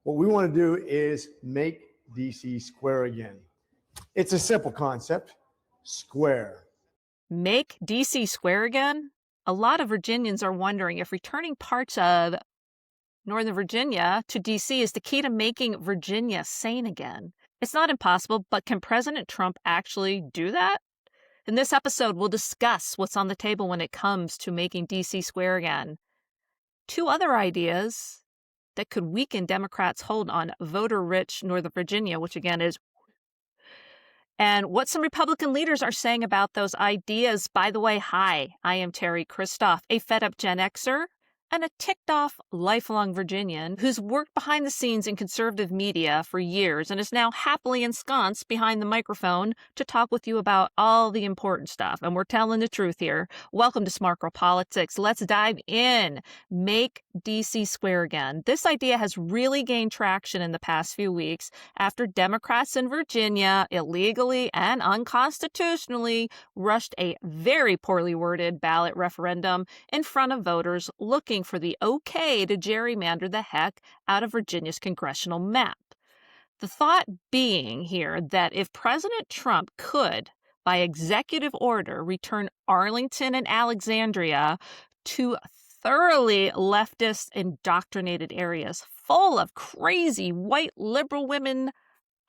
What we want to do is make DC square again. It's a simple concept, square. Make DC square again? A lot of Virginians are wondering if returning parts of Northern Virginia to DC is the key to making Virginia sane again. It's not impossible, but can President Trump actually do that? In this episode, we'll discuss what's on the table when it comes to making DC square again. Two other ideas that could weaken Democrats' hold on voter-rich Northern Virginia, which again is, and what some Republican leaders are saying about those ideas. By the way, hi, I am Teri, a fed-up Gen Xer and a ticked-off lifelong Virginian who's worked behind the scenes in conservative media for years and is now happily ensconced behind the microphone to talk with you about all the important stuff. And we're telling the truth here. Welcome to Smart Girl Politics. Let's dive in. Make DC square again. This idea has really gained traction in the past few weeks after Democrats in Virginia illegally and unconstitutionally rushed a very poorly worded ballot referendum in front of voters looking for the okay to gerrymander the heck out of Virginia's congressional map. The thought being here that if President Trump could, by executive order, return Arlington and Alexandria to thoroughly leftist indoctrinated areas full of crazy white liberal women,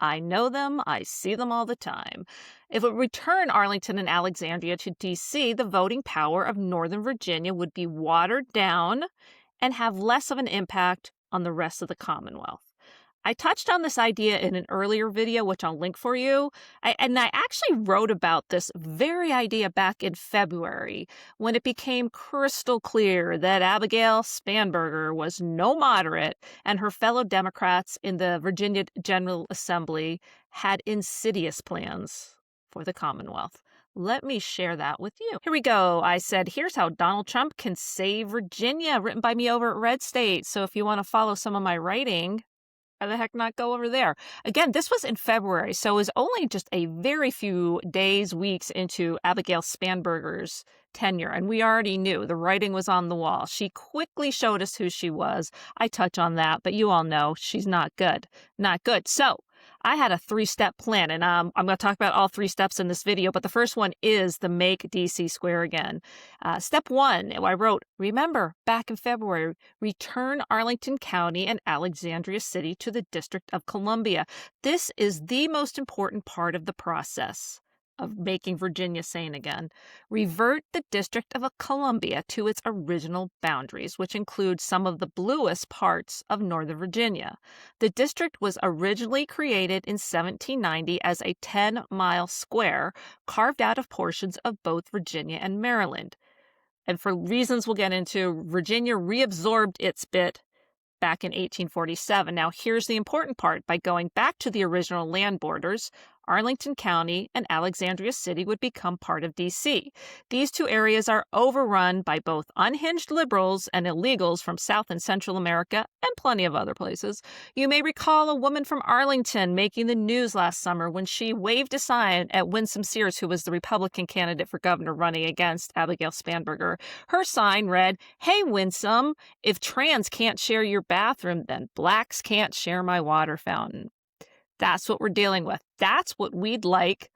I know them, I see them all the time. If it returned Arlington and Alexandria to D.C., the voting power of Northern Virginia would be watered down and have less of an impact on the rest of the Commonwealth. I touched on this idea in an earlier video, which I'll link for you. I actually wrote about this very idea back in February when it became crystal clear that Abigail Spanberger was no moderate and her fellow Democrats in the Virginia General Assembly had insidious plans for the Commonwealth. Let me share that with you. Here we go. I said, here's how Donald Trump can save Virginia, written by me over at Red State. So if you want to follow some of my writing, why the heck not go over there? Again, this was in February, so it was only just a very few days, weeks into Abigail Spanberger's tenure, and we already knew the writing was on the wall. She quickly showed us who she was. I touch on that, but you all know she's not good. Not good. So I had a 3-step plan, and I'm going to talk about all 3 steps in this video, but the first one is the make DC square again. Step 1, I wrote, remember, back in February, return Arlington County and Alexandria City to the District of Columbia. This is the most important part of the process of making Virginia sane again. Revert the District of Columbia to its original boundaries, which include some of the bluest parts of Northern Virginia. The district was originally created in 1790 as a 10-mile square carved out of portions of both Virginia and Maryland. And for reasons we'll get into, Virginia reabsorbed its bit back in 1847. Now, here's the important part. By going back to the original land borders, Arlington County and Alexandria City would become part of D.C. These two areas are overrun by both unhinged liberals and illegals from South and Central America and plenty of other places. You may recall a woman from Arlington making the news last summer when she waved a sign at Winsome Sears, who was the Republican candidate for governor running against Abigail Spanberger. Her sign read, "Hey, Winsome, if trans can't share your bathroom, then blacks can't share my water fountain." That's what we're dealing with. That's what we'd like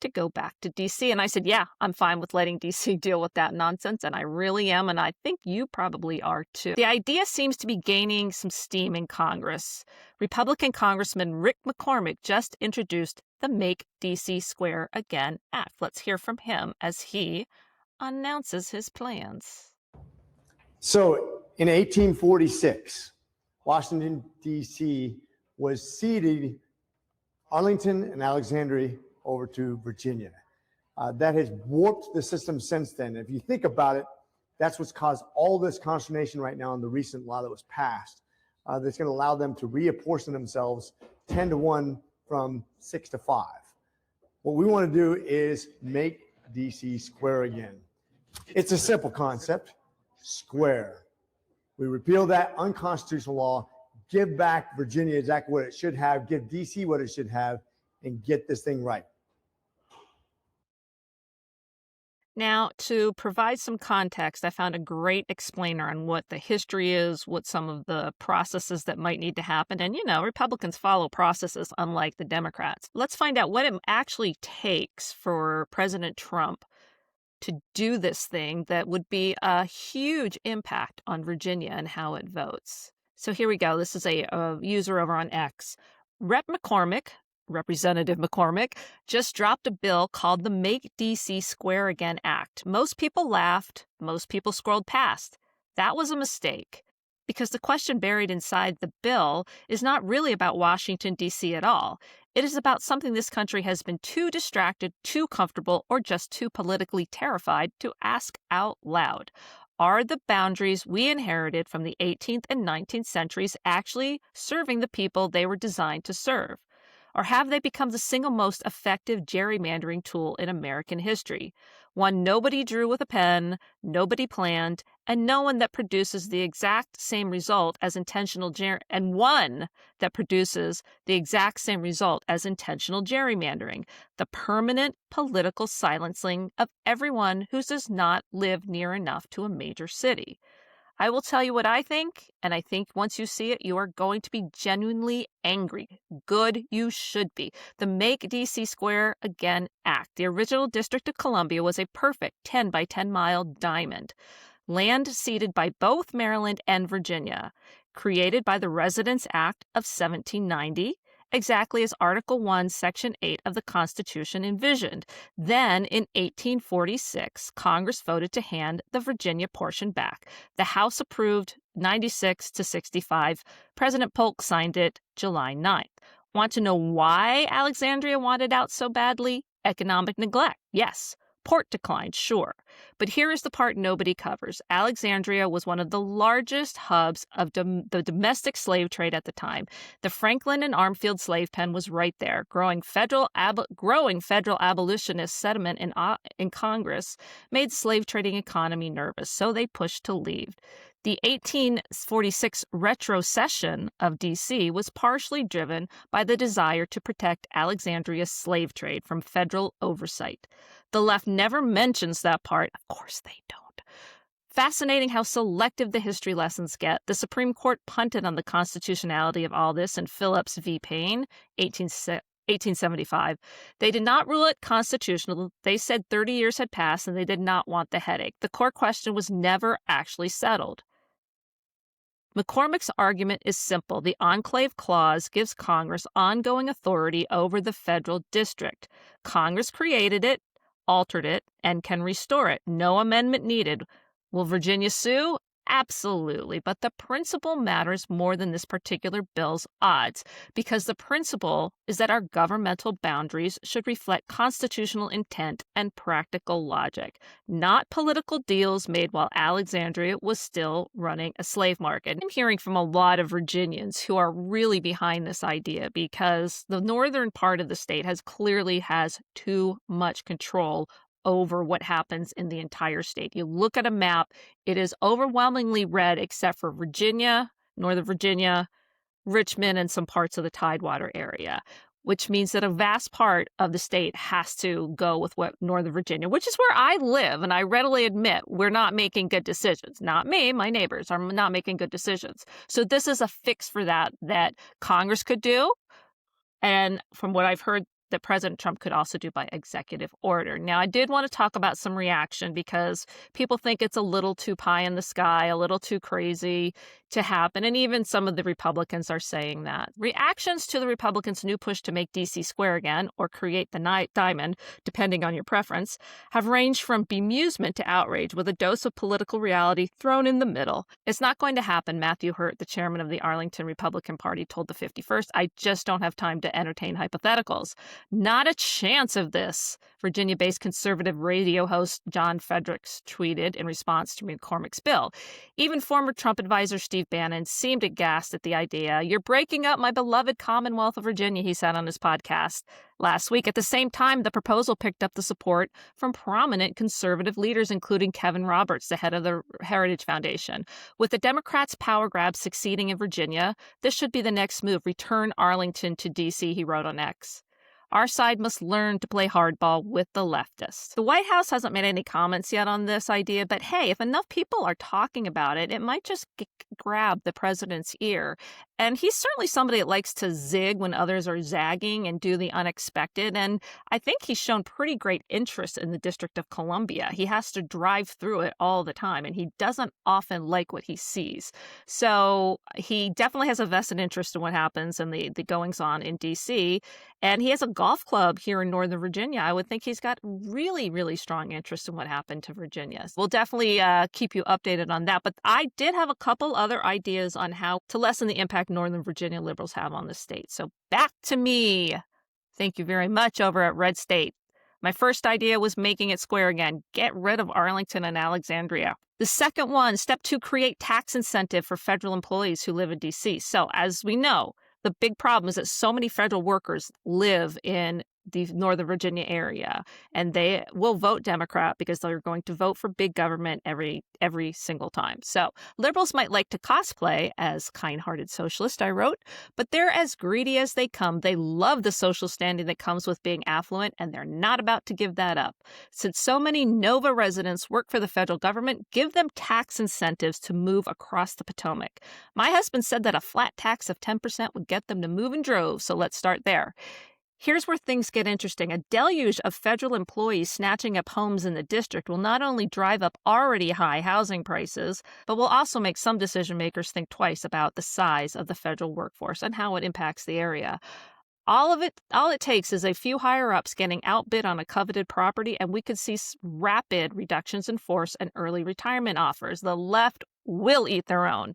to go back to D.C. And I said, yeah, I'm fine with letting D.C. deal with that nonsense. And I really am. And I think you probably are too. The idea seems to be gaining some steam in Congress. Republican Congressman Rick McCormick just introduced the Make D.C. Square Again Act. Let's hear from him as he announces his plans. So in 1846, Washington, D.C. was ceding Arlington and Alexandria over to Virginia. That has warped the system since then. If you think about it, that's what's caused all this consternation right now in the recent law that was passed. That's going to allow them to reapportion themselves 10-1 from 6-5. What we want to do is make DC square again. It's a simple concept, square. We repeal that unconstitutional law, give back Virginia exactly what it should have, give DC what it should have, and get this thing right. Now, to provide some context, I found a great explainer on what the history is, what some of the processes that might need to happen. And, Republicans follow processes unlike the Democrats. Let's find out what it actually takes for President Trump to do this thing that would be a huge impact on Virginia and how it votes. So here we go. This is a user over on X. Representative McCormick, just dropped a bill called the Make D.C. Square Again Act. Most people laughed. Most people scrolled past. That was a mistake, because the question buried inside the bill is not really about Washington, D.C. at all. It is about something this country has been too distracted, too comfortable, or just too politically terrified to ask out loud. Are the boundaries we inherited from the 18th and 19th centuries actually serving the people they were designed to serve? Or have they become the single most effective gerrymandering tool in American history? One nobody drew with a pen, nobody planned, and no one that produces the exact same result as intentional gerrymandering, the permanent political silencing of everyone who does not live near enough to a major city. I will tell you what I think, and I think once you see it, you are going to be genuinely angry. Good, you should be. The Make D.C. Square Again Act. The original District of Columbia was a perfect 10 by 10 mile diamond. Land ceded by both Maryland and Virginia. Created by the Residence Act of 1790. Exactly as Article 1, Section 8 of the Constitution envisioned. Then, in 1846, Congress voted to hand the Virginia portion back. The House approved 96 to 65. President Polk signed it July 9th. Want to know why Alexandria wanted out so badly? Economic neglect, yes. Port decline, sure. But here is the part nobody covers. Alexandria was one of the largest hubs of the domestic slave trade at the time. The Franklin and Armfield slave pen was right there. Growing federal abolitionist sentiment in Congress made the slave trading economy nervous, so they pushed to leave. The 1846 retrocession of D.C. was partially driven by the desire to protect Alexandria's slave trade from federal oversight. The left never mentions that part. Of course they don't. Fascinating how selective the history lessons get. The Supreme Court punted on the constitutionality of all this in Phillips v. Payne, 1875. They did not rule it constitutional. They said 30 years had passed and they did not want the headache. The core question was never actually settled. McCormick's argument is simple. The Enclave Clause gives Congress ongoing authority over the federal district. Congress created it, altered it, and can restore it. No amendment needed. Will Virginia sue? Absolutely. But the principle matters more than this particular bill's odds, because the principle is that our governmental boundaries should reflect constitutional intent and practical logic, not political deals made while Alexandria was still running a slave market. I'm hearing from a lot of Virginians who are really behind this idea because the northern part of the state clearly has too much control over what happens in the entire state. You look at a map, it is overwhelmingly red except for Virginia, Northern Virginia, Richmond, and some parts of the Tidewater area, which means that a vast part of the state has to go with what Northern Virginia, which is where I live, and I readily admit we're not making good decisions. Not me, my neighbors are not making good decisions. So this is a fix for that Congress could do, and from what I've heard, that President Trump could also do by executive order. Now, I did want to talk about some reaction because people think it's a little too pie in the sky, a little too crazy to happen. And even some of the Republicans are saying that. Reactions to the Republicans' new push to make D.C. square again, or create the diamond, depending on your preference, have ranged from bemusement to outrage with a dose of political reality thrown in the middle. It's not going to happen, Matthew Hurt, the chairman of the Arlington Republican Party, told the 51st. I just don't have time to entertain hypotheticals. Not a chance of this, Virginia-based conservative radio host John Fredericks tweeted in response to McCormick's bill. Even former Trump advisor Steve Bannon seemed aghast at the idea. You're breaking up my beloved Commonwealth of Virginia, he said on his podcast last week. At the same time, the proposal picked up the support from prominent conservative leaders, including Kevin Roberts, the head of the Heritage Foundation. With the Democrats' power grab succeeding in Virginia, this should be the next move. Return Arlington to D.C., he wrote on X. Our side must learn to play hardball with the leftists. The White House hasn't made any comments yet on this idea, but hey, if enough people are talking about it, it might just grab the president's ear. And he's certainly somebody that likes to zig when others are zagging and do the unexpected. And I think he's shown pretty great interest in the District of Columbia. He has to drive through it all the time, and he doesn't often like what he sees. So he definitely has a vested interest in what happens and the goings-on in D.C., and he has a golf club here in Northern Virginia. I would think he's got really, really strong interest in what happened to Virginia. We'll definitely keep you updated on that. But I did have a couple other ideas on how to lessen the impact Northern Virginia liberals have on the state. So back to me. Thank you very much over at Red State. My first idea was making it square again. Get rid of Arlington and Alexandria. The second one, step 2, create tax incentive for federal employees who live in D.C. So as we know, the big problem is that so many federal workers live in the Northern Virginia area, and they will vote Democrat because they're going to vote for big government every single time. So liberals might like to cosplay as kind-hearted socialist, I wrote, but they're as greedy as they come. They love the social standing that comes with being affluent, and they're not about to give that up. Since so many Nova residents work for the federal government, give them tax incentives to move across the Potomac. My husband said that a flat tax of 10% would get them to move in droves, so let's start there. Here's where things get interesting. A deluge of federal employees snatching up homes in the district will not only drive up already high housing prices, but will also make some decision makers think twice about the size of the federal workforce and how it impacts the area. All it takes is a few higher-ups getting outbid on a coveted property, and we could see rapid reductions in force and early retirement offers. The left will eat their own.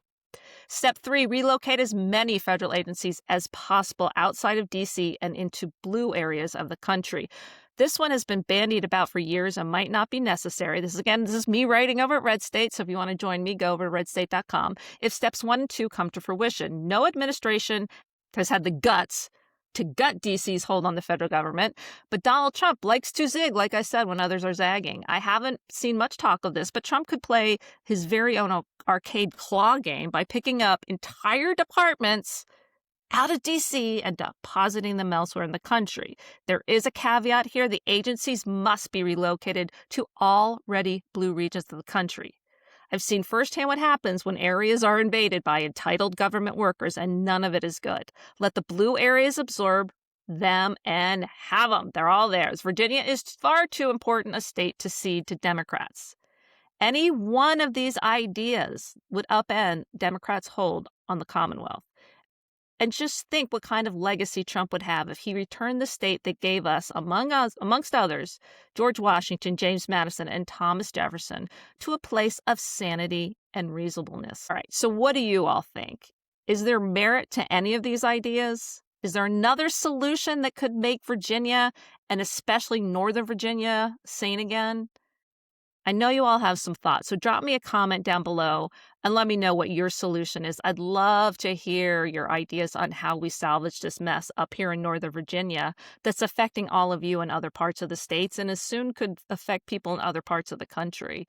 Step 3, relocate as many federal agencies as possible outside of D.C. and into blue areas of the country. This one has been bandied about for years and might not be necessary. This is me writing over at Red State, so if you want to join me, go over to redstate.com. If steps 1 and 2 come to fruition, no administration has had the guts to gut D.C.'s hold on the federal government. But Donald Trump likes to zig, like I said, when others are zagging. I haven't seen much talk of this, but Trump could play his very own arcade claw game by picking up entire departments out of D.C. and depositing them elsewhere in the country. There is a caveat here. The agencies must be relocated to already blue regions of the country. I've seen firsthand what happens when areas are invaded by entitled government workers, and none of it is good. Let the blue areas absorb them and have them. They're all theirs. Virginia is far too important a state to cede to Democrats. Any one of these ideas would upend Democrats' hold on the Commonwealth. And just think what kind of legacy Trump would have if he returned the state that gave us, amongst others, George Washington, James Madison, and Thomas Jefferson, to a place of sanity and reasonableness. All right, so what do you all think? Is there merit to any of these ideas? Is there another solution that could make Virginia, and especially Northern Virginia, sane again? I know you all have some thoughts, so drop me a comment down below and let me know what your solution is. I'd love to hear your ideas on how we salvage this mess up here in Northern Virginia that's affecting all of you in other parts of the states and as soon could affect people in other parts of the country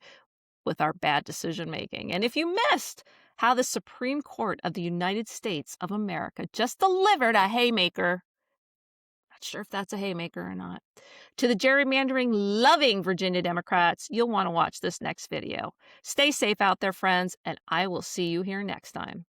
with our bad decision making. And if you missed how the Supreme Court of the United States of America just delivered a haymaker, not sure if that's a haymaker or not, to the gerrymandering loving Virginia Democrats, you'll want to watch this next video. Stay safe out there, friends, and I will see you here next time.